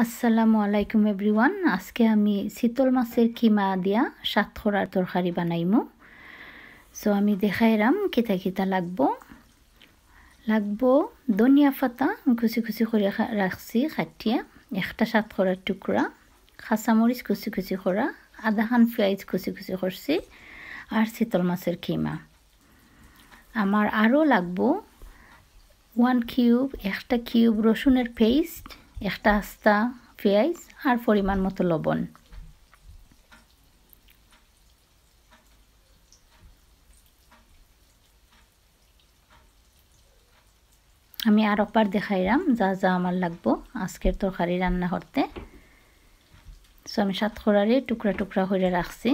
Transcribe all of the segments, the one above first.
আসসালামু আলাইকুম এভরিওয়ান। আজকে আমি শীতল মাছের কিমা দিয়া সাতখরার তরকারি বানাইমু। সো আমি দেখাইলাম কিতা কিতা লাগবো ধনিয়া পাতা কুচি কুচি করে রাখছি কাটিয়া, একটা সাতখরার টুকরা, কাঁচামরিচ কুচি কুচি করা, আধাখান পেঁয়াজ কুচি কুচি করছি, আর শীতল মাছের কিমা। আমার আরও লাগবো 1 কিউব, একটা কিউব রসুনের পেস্ট, একটা আস্তা পেঁয়াজ আর পরিমাণ মতো লবণ। আমি আর একবার দেখাইলাম যা যা আমার লাগবো আজকের তরকারি রান্না করতে। সো আমি সাতখরারে টুকরা টুকরা করে রাখছি।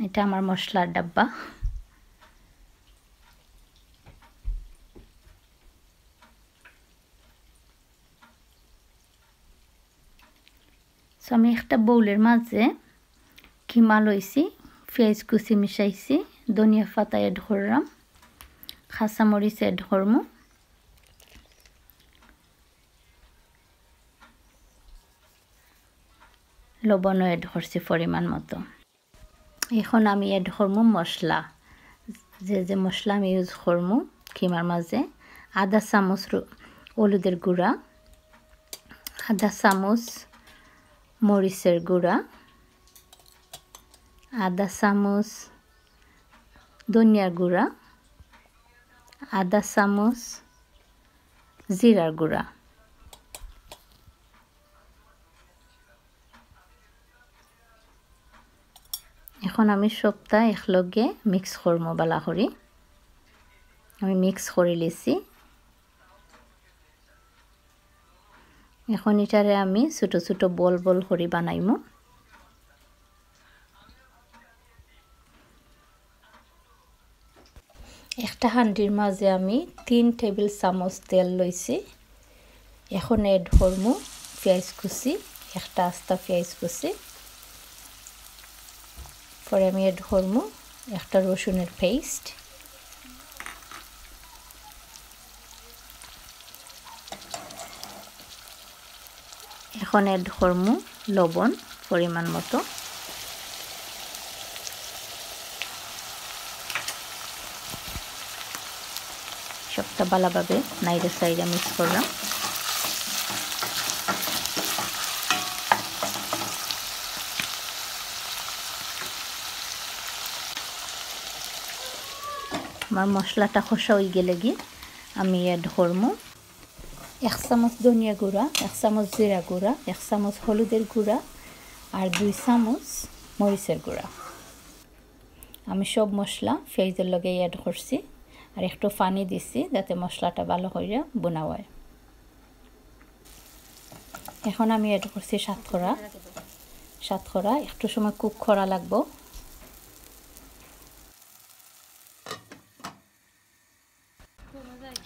এটা আমার মশলার ডাব্বা। সো আমি একটা বোলের মাঝে কিমা লইছি, পেঁয়াজ কুচি মিশাইছি, ধনিয়া পাতা এড করলাম, কাঁচামরিচ এড করমু, লবণও এড করছি পরিমাণ মতো। এখন আমি এড করমু মশলা, যে মশলা আমি ইউজ করমু কিমার মাঝে। আধা চামচ হলুদের গুঁড়া, আধা চামচ মরিচের গুঁড়া, আধা চামচ ধনিয়ার গুঁড়া, আধা চামচ জিরার গুঁড়া। এখন আমি সবটা একলগে মিক্স করবো বালা করে। আমি মিক্স করে লিছি। এখন এটারে আমি ছোট ছোট বল বল করে বানাইমু। একটা হাঁডির মাঝে আমি 3 টেবিল চামচ তেল লইছি। এখন এড করমু পেঁয়াজ কুচি, একটা আস্তা পেঁয়াজ কুচি। পরে আমি এড করমু একটা রসুনের পেস্ট, এখন এড করমু লবণ পরিমাণ মতো, সবটা ভালোভাবে নাইরে সাইডে মিক্স করলাম। আমার মশলাটা কষা হয়ে গেলে গিয়ে আমি এড করমু 1 চামচ ধনিয়া গুঁড়া, 1 চামচ জিরা গুঁড়া, 1 চামচ হলুদের গুঁড়া আর 2 চামচ মরিচের গুঁড়া। আমি সব মশলা পেঁয়াজের লগে অ্যাড করছি আর একটু পানি দিছি যাতে মশলাটা ভালো করে বোনা হয়। এখন আমি অ্যাড করছি সাতখরা একটু সময় কুক করা লাগবো।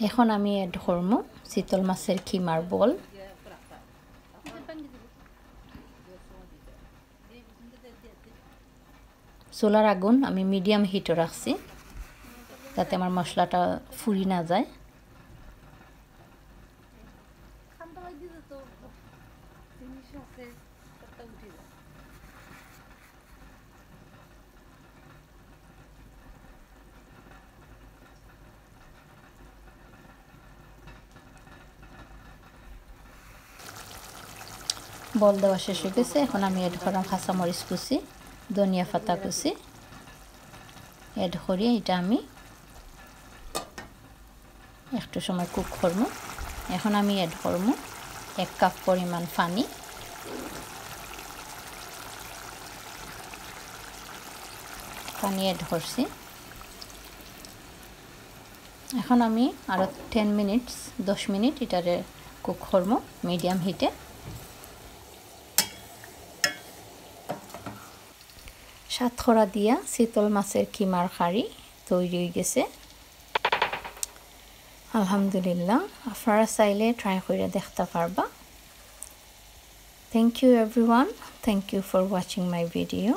এখন আমি অ্যাড করবো শীতল মাছের কিমার বল। চুলার আগুন আমি মিডিয়াম হিটে রাখছি যাতে আমার মশলাটা ফুরি না যায়। বল দেওয়া শেষ হয়ে গেছে। এখন আমি এড করলাম কাঁচামরিচ কুচি, ধনিয়া পাতা কুচি এড করি। এটা আমি একটু সময় কুক করবো। এখন আমি এড করবো 1 কাপ পরিমাণ পানি। পানি এড করছি। এখন আমি আরও 10 মিনিট এটারে কুক করবো মিডিয়াম হিটে। সাতখরা দিয়া শীতল মাছের কিমার কারি তৈরি হয়ে গেছে। আলহামদুলিল্লাহ, আপনারা চাইলে ট্রাই করে দেখতে পারবা। Thank you everyone, thank you for watching my video.